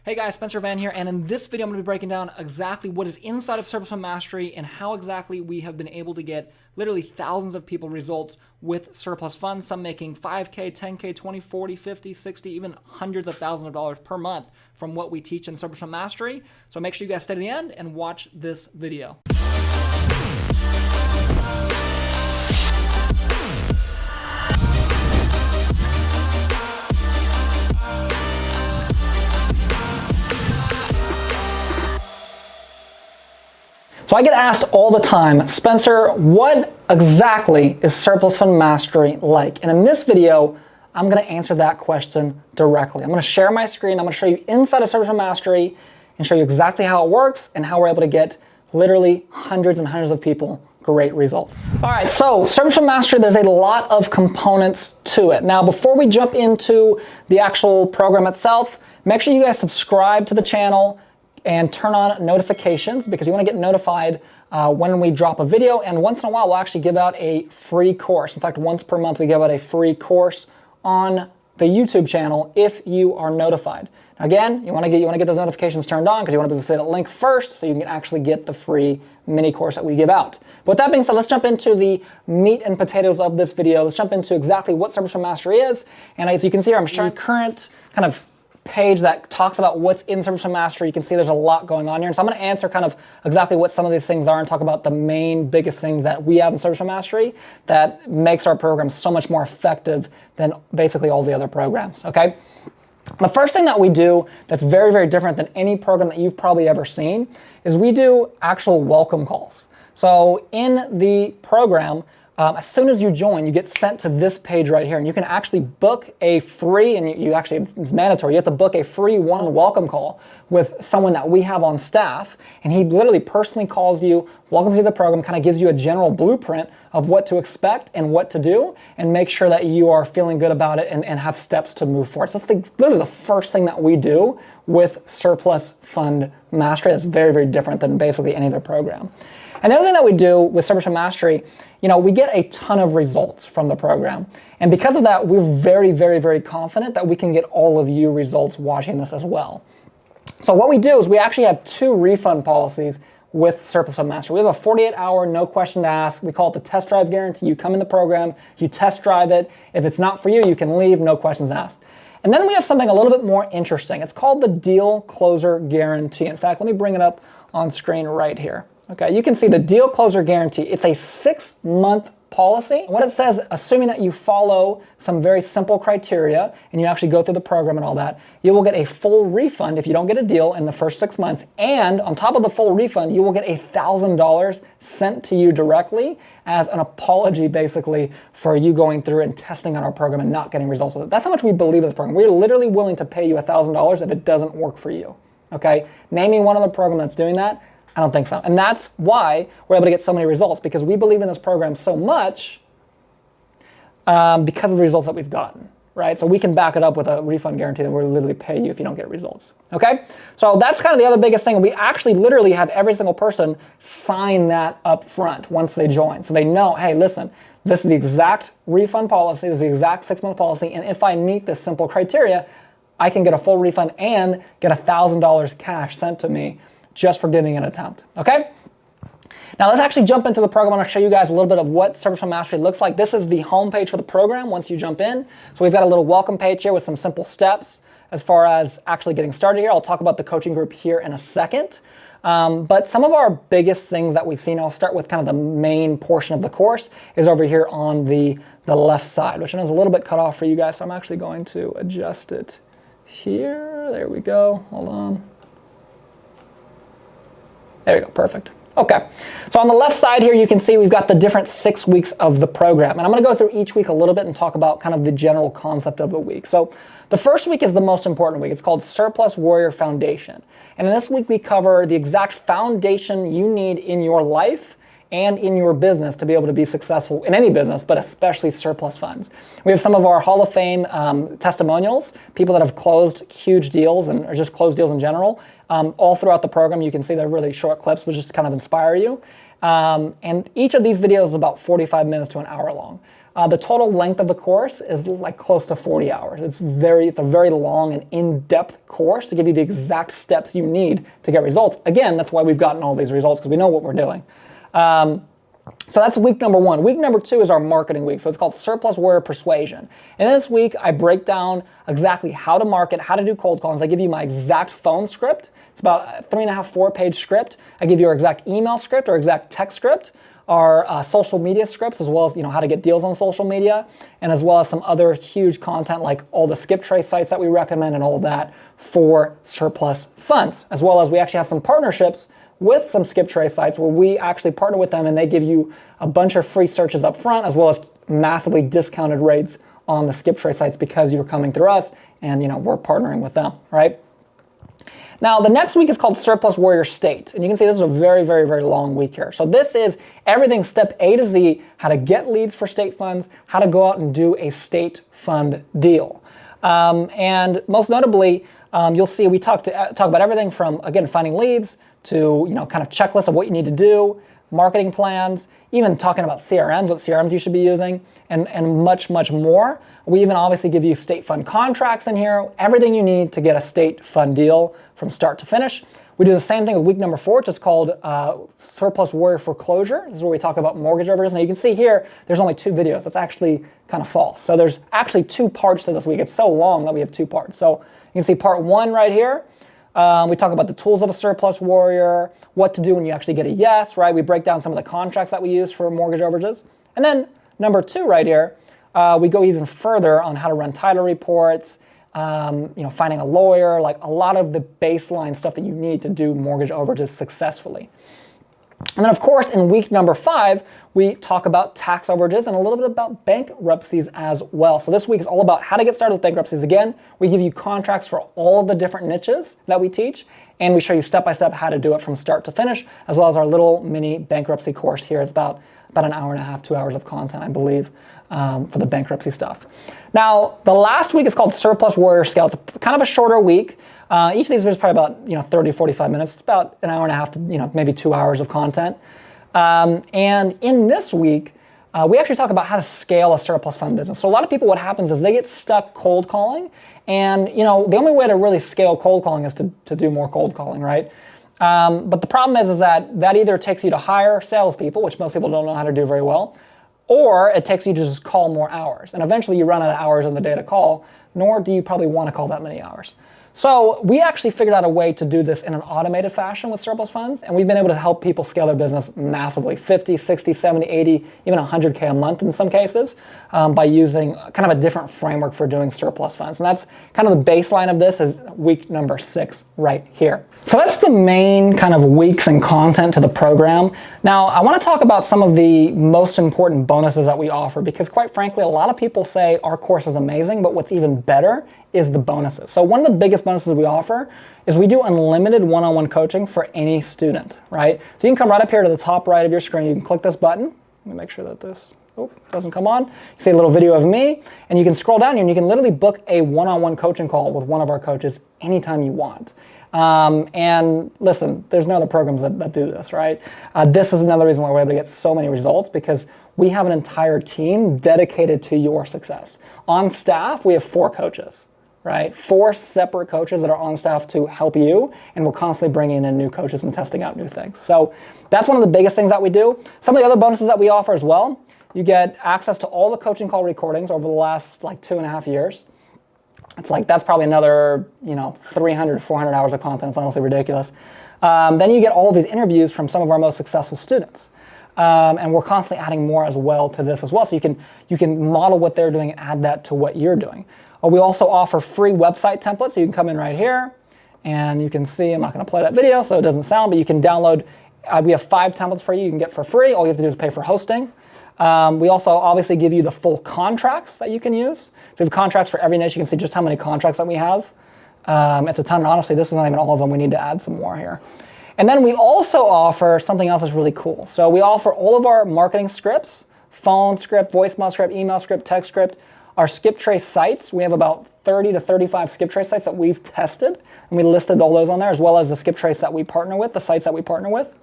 Hey guys, Spencer Van here, and in this video I'm going to be breaking down exactly what is inside of Surplus Fund Mastery and how exactly we have been able to get literally thousands of people results with surplus funds, some making 5K, 10K, 20, 40, 50, 60, even hundreds of thousands of dollars per month from what we teach in Surplus Fund Mastery. So make sure you guys stay to the end and watch this video. So I get asked all the time, Spencer, what exactly is Surplus Fund Mastery like? And in this video, I'm going to answer that question directly. I'm going to share my screen. I'm going to show you inside of Surplus Fund Mastery and show you exactly how it works and how we're able to get literally hundreds and hundreds of people great results. All right, so Surplus Fund Mastery, there's a lot of components to it. Now, before we jump into the actual program itself, make sure you guys subscribe to the channel and turn on notifications because you want to get notified when we drop a video, and once in a while we'll actually give out a free course. In fact, once per month we give out a free course on the YouTube channel if you are notified. Now again, you want to get those notifications turned on because you want to be able to see that link first so you can actually get the free mini course that we give out. But with that being said, let's jump into the meat and potatoes of this video. Let's jump into exactly what Surplus Fund Mastery is, and as you can see here, I'm showing current kind of page that talks about what's in Surplus Fund Mastery. You can see there's a lot going on here. And so I'm going to answer kind of exactly what some of these things are and talk about the main biggest things that we have in Surplus Fund Mastery that makes our program so much more effective than basically all the other programs, okay? The first thing that we do that's very, very different than any program that you've probably ever seen is we do actual welcome calls. So in the program, as soon as you join, you get sent to this page right here, and you can actually book a free, and you actually, it's mandatory, you have to book a free one welcome call with someone that we have on staff, and he literally personally calls you, welcomes you to the program, kind of gives you a general blueprint of what to expect and what to do, and make sure that you are feeling good about it and have steps to move forward. So that's literally the first thing that we do with Surplus Fund Mastery. That's very, very different than basically any other program. And the other thing that we do with Surplus Fund Mastery, we get a ton of results from the program. And because of that, we're very, very, very confident that we can get all of you results watching this as well. So what we do is we actually have 2 refund policies with Surplus Fund Mastery. We have a 48-hour, no question to ask. We call it the test drive guarantee. You come in the program, you test drive it. If it's not for you, you can leave, no questions asked. And then we have something a little bit more interesting. It's called the deal closer guarantee. In fact, let me bring it up on screen right here. Okay, you can see the deal closer guarantee. It's a 6-month policy. What it says, assuming that you follow some very simple criteria and you actually go through the program and all that, you will get a full refund if you don't get a deal in the first 6 months. And on top of the full refund, you will get $1,000 sent to you directly as an apology, basically, for you going through and testing on our program and not getting results with it. That's how much we believe in this program. We're literally willing to pay you $1,000 if it doesn't work for you. Okay, name me one other program that's doing that. I don't think so. And that's why we're able to get so many results, because we believe in this program so much because of the results that we've gotten, right? So we can back it up with a refund guarantee that we'll literally pay you if you don't get results, okay? So that's kind of the other biggest thing. We actually literally have every single person sign that up front once they join. So they know, hey, listen, this is the exact refund policy, this is the exact 6-month policy, and if I meet this simple criteria, I can get a full refund and get $1,000 cash sent to me just for giving an attempt, okay? Now let's actually jump into the program. I'm going to show you guys a little bit of what Surplus Fund Mastery looks like. This is the home page for the program once you jump in. So we've got a little welcome page here with some simple steps as far as actually getting started here. I'll talk about the coaching group here in a second. But some of our biggest things that we've seen, I'll start with kind of the main portion of the course, is over here on the left side, which I know is a little bit cut off for you guys, so I'm actually going to adjust it here. There we go. Hold on. There we go, perfect. Okay, so on the left side here, you can see we've got the different 6 weeks of the program. And I'm gonna go through each week a little bit and talk about kind of the general concept of the week. So the first week is the most important week. It's called Surplus Warrior Foundation. And in this week, we cover the exact foundation you need in your life and in your business to be able to be successful in any business, but especially surplus funds. We have some of our Hall of Fame testimonials, people that have closed huge deals or just closed deals in general. All throughout the program, you can see they're really short clips, which just kind of inspire you. And each of these videos is about 45 minutes to an hour long. The total length of the course is like close to 40 hours. It's a very long and in-depth course to give you the exact steps you need to get results. Again, that's why we've gotten all these results, because we know what we're doing. So that's week number 1. Week number 2 is our marketing week. So it's called Surplus Warrior Persuasion. And this week, I break down exactly how to market, how to do cold calls. I give you my exact phone script. It's about a 3.5, 4-page script. I give you our exact email script, our exact text script, our social media scripts, as well as how to get deals on social media, and as well as some other huge content like all the skip trace sites that we recommend and all of that for surplus funds, as well as we actually have some partnerships with some skip trace sites where we actually partner with them and they give you a bunch of free searches up front, as well as massively discounted rates on the skip trace sites because you're coming through us and we're partnering with them, right? Now, the next week is called Surplus Warrior State. And you can see this is a very, very, very long week here. So this is everything step A to Z, how to get leads for state funds, how to go out and do a state fund deal. And most notably, you'll see we talk about everything from, again, finding leads to, kind of checklist of what you need to do, marketing plans, even talking about CRMs, what CRMs you should be using, and much, much more. We even obviously give you state fund contracts in here, everything you need to get a state fund deal from start to finish. We do the same thing with week number 4, which is called Surplus Warrior Foreclosure. This is where we talk about mortgage overages. Now you can see here, there's only 2 videos. That's actually kind of false. So there's actually 2 parts to this week. It's so long that we have 2 parts. So you can see part 1 right here. We talk about the tools of a surplus warrior, what to do when you actually get a yes, right? We break down some of the contracts that we use for mortgage overages. And then number 2 right here, we go even further on how to run title reports, finding a lawyer, like a lot of the baseline stuff that you need to do mortgage overages successfully. And then, of course, in week number 5, we talk about tax overages and a little bit about bankruptcies as well. So this week is all about how to get started with bankruptcies. Again, we give you contracts for all of the different niches that we teach, and we show you step-by-step how to do it from start to finish, as well as our little mini bankruptcy course here. It's about an hour and a half, 2 hours of content, I believe, for the bankruptcy stuff. Now, the last week is called Surplus Warrior Scale. It's kind of a shorter week. Each of these videos is probably about 30, 45 minutes. It's about an hour and a half to maybe 2 hours of content. And in this week, we actually talk about how to scale a surplus fund business. So a lot of people, what happens is they get stuck cold calling, and the only way to really scale cold calling is to do more cold calling, right? But the problem is that either takes you to hire salespeople, which most people don't know how to do very well, or it takes you to just call more hours. And eventually you run out of hours in the day to call, nor do you probably want to call that many hours. So we actually figured out a way to do this in an automated fashion with surplus funds, and we've been able to help people scale their business massively, 50, 60, 70, 80, even 100K a month in some cases, by using kind of a different framework for doing surplus funds. And that's kind of the baseline of this is week number 6 right here. So that's the main kind of weeks and content to the program. Now, I want to talk about some of the most important bonuses that we offer, because quite frankly, a lot of people say our course is amazing, but what's even better is the bonuses. So one of the biggest bonuses we offer is we do unlimited one-on-one coaching for any student, right? So you can come right up here to the top right of your screen. You can click this button. Let me make sure that this doesn't come on. You see a little video of me, and you can scroll down here and you can literally book a one-on-one coaching call with one of our coaches anytime you want. And listen, there's no other programs that do this, right? This is another reason why we're able to get so many results, because we have an entire team dedicated to your success. On staff, we have 4 coaches. Right? 4 separate coaches that are on staff to help you, and we're constantly bringing in new coaches and testing out new things. So that's one of the biggest things that we do. Some of the other bonuses that we offer as well, you get access to all the coaching call recordings over the last 2.5 years. It's that's probably another 300 to 400 hours of content. It's honestly ridiculous. Then you get all of these interviews from some of our most successful students. And we're constantly adding more as well to this as well. So you can model what they're doing and add that to what you're doing. We also offer free website templates. So you can come in right here and you can see, I'm not going to play that video so it doesn't sound, but you can download, we have 5 templates for you. You can get for free. All you have to do is pay for hosting. We also obviously give you the full contracts that you can use. So we have contracts for every niche. You can see just how many contracts that we have. It's a ton. And honestly, this is not even all of them. We need to add some more here. And then we also offer something else that's really cool. So we offer all of our marketing scripts, phone script, voicemail script, email script, text script, our skip trace sites. We have about 30 to 35 skip trace sites that we've tested, and we listed all those on there, as well as the skip trace that we partner with, the sites that we partner with.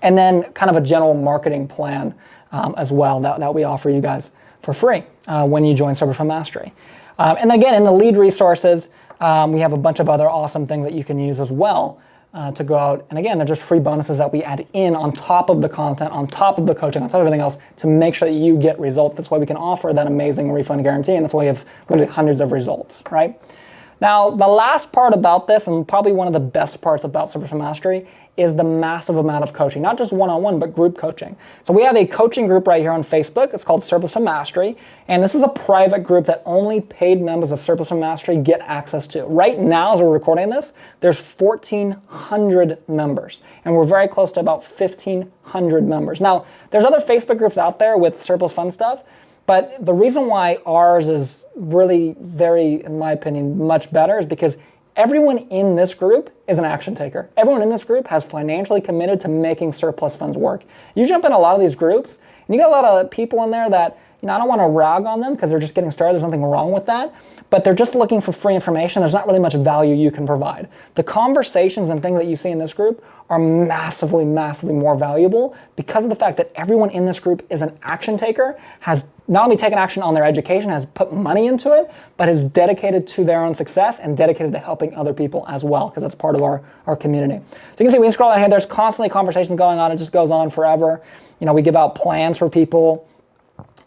And then kind of a general marketing plan as well that we offer you guys. for free when you join Surplus Fund Mastery. And again, in the lead resources, we have a bunch of other awesome things that you can use as well to go out. And again, they're just free bonuses that we add in on top of the content, on top of the coaching, on top of everything else to make sure that you get results. That's why we can offer that amazing refund guarantee, and that's why we have literally hundreds of results, right? Now, the last part about this, and probably one of the best parts about Surplus Fund Mastery, is the massive amount of coaching, not just one-on-one, but group coaching. So we have a coaching group right here on Facebook. It's called Surplus Fund Mastery, and this is a private group that only paid members of Surplus Fund Mastery get access to. Right now, as we're recording this, there's 1,400 members, and we're very close to about 1,500 members. Now, there's other Facebook groups out there with surplus fund stuff, but the reason why ours is really very, in my opinion, much better is because everyone in this group is an action taker. Everyone in this group has financially committed to making surplus funds work. You jump in a lot of these groups, and you got a lot of people in there that, I don't want to rag on them because they're just getting started. There's nothing wrong with that. But they're just looking for free information. There's not really much value you can provide. The conversations and things that you see in this group are massively, massively more valuable because of the fact that everyone in this group is an action taker, has not only taken action on their education, has put money into it, but is dedicated to their own success and dedicated to helping other people as well, because that's part of our community. So you can see we can scroll down here. There's constantly conversations going on. It just goes on forever. We give out plans for people.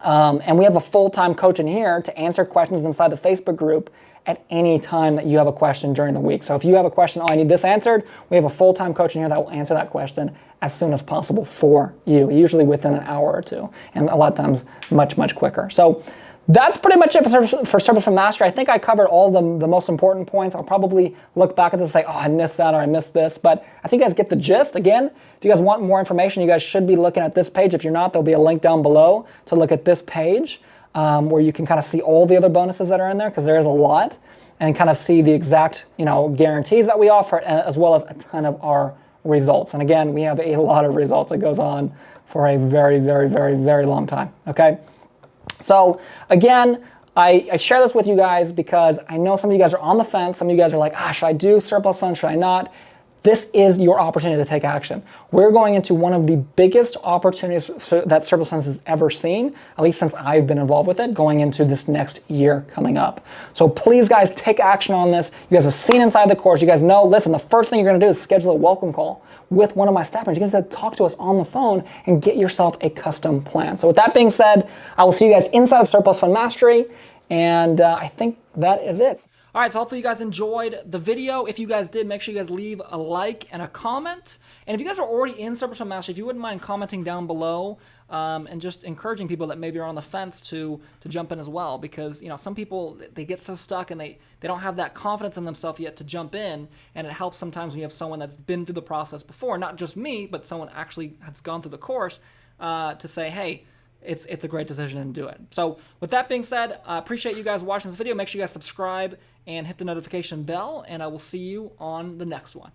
And we have a full-time coach in here to answer questions inside the Facebook group at any time that you have a question during the week. So if you have a question, I need this answered, we have a full-time coach in here that will answer that question as soon as possible for you, usually within an hour or two, and a lot of times much, much quicker. So that's pretty much it for Surplus Fund Mastery. I think I covered all the most important points. I'll probably look back at this and say, I missed that or I missed this, but I think you guys get the gist. Again, if you guys want more information, you guys should be looking at this page. If you're not, there'll be a link down below to look at this page where you can kind of see all the other bonuses that are in there, because there is a lot, and kind of see the exact guarantees that we offer, as well as a ton of our results. And again, we have a lot of results that goes on for a very, very, very, very long time, okay? So again, I share this with you guys because I know some of you guys are on the fence. Some of you guys are like, should I do surplus funds? Should I not? This is your opportunity to take action. We're going into one of the biggest opportunities that surplus funds has ever seen, at least since I've been involved with it, going into this next year coming up. So please, guys, take action on this. You guys have seen inside the course. You guys know, listen, the first thing you're going to do is schedule a welcome call with one of my staff members. You guys talk to us on the phone and get yourself a custom plan. So with that being said, I will see you guys inside of Surplus Fund Mastery, and I think that is it. All right, so hopefully you guys enjoyed the video. If you guys did, make sure you guys leave a like and a comment. And if you guys are already in Surplus Fund Mastery, if you wouldn't mind commenting down below and just encouraging people that maybe are on the fence to jump in as well. Because some people, they get so stuck and they don't have that confidence in themselves yet to jump in. And it helps sometimes when you have someone that's been through the process before, not just me, but someone actually has gone through the course to say, hey, it's a great decision and do it. So with that being said, I appreciate you guys watching this video. Make sure you guys subscribe and hit the notification bell, and I will see you on the next one.